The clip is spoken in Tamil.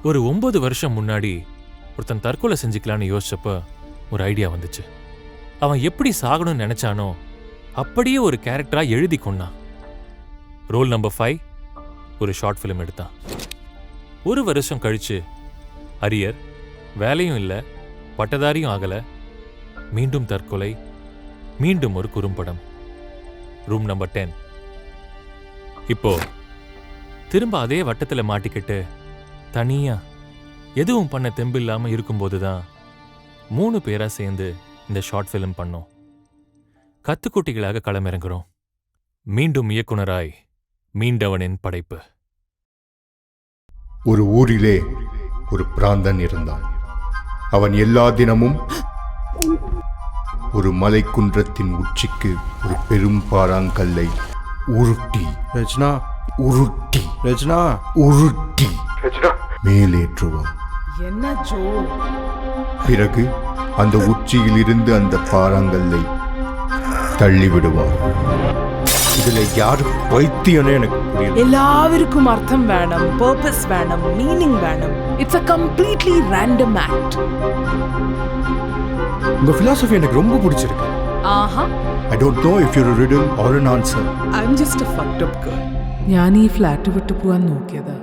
ஒரு 9 வருஷம் முன்னாடி ஒருத்தன் தற்கொலை செஞ்சுக்கலான்னு யோசிச்சப்ப ஒரு ஐடியா வந்துச்சு. அவன் எப்படி சாகணும்னு நினைச்சானோ அப்படியே ஒரு கேரக்டரா எழுதி கொண்டான். ரோல் நம்பர் 5 ஒரு ஷார்ட் ஃபிலிம் எடுத்தான். 1 வருஷம் கழிச்சு அரியர், வேலையும் இல்லை, பட்டதாரியும் ஆகல, மீண்டும் தற்கொலை, மீண்டும் ஒரு குறும்படம், ரூம் நம்பர் 10. இப்போ திரும்ப அதே வட்டத்தில் மாட்டிக்கிட்டு தனியா எதுவும் பண்ண தெம்பில்லாம இருக்கும்போதுதான் 3 பேரா சேர்ந்து இந்த ஷார்ட் ஃபிலிம் பண்ணோம். கத்துக்குட்டிகளாக களமிறங்குறோம். மீண்டும் இயக்குனராய் மீண்டவனின் படைப்பு. ஒரு ஊரிலே ஒரு பிராந்தன் இருந்தான். அவன் எல்லா தினமும் ஒரு மலைக்குன்றத்தின் உச்சிக்கு ஒரு பெரும் பாறாங்கல்லை உருட்டி ரச்சனா உருட்டி ரச்சனா உருட்டி மேலேற்றுவான். என்ன ஜோ? பிறகு அந்த உச்சியில் இருந்து அந்த பாறாங்கல்லை தள்ளிவிடுவான். இதுல யாரு பைத்தியம்னு எனக்கு புரியல. எல்லாருக்கும் அர்த்தம் வேணும், பர்பஸ் வேணும், மீனிங் வேணும். It's a completely random act. உங்க philosophy எனக்கு ரொம்ப பிடிச்சிருக்கு. ஆஹா, I don't know if you're a riddle or an answer. I'm just a fucked up girl. ഞാൻ ഈ ഫ്ലാറ്റ് വിട്ടു പോവാൻ നോക്കിയതാ.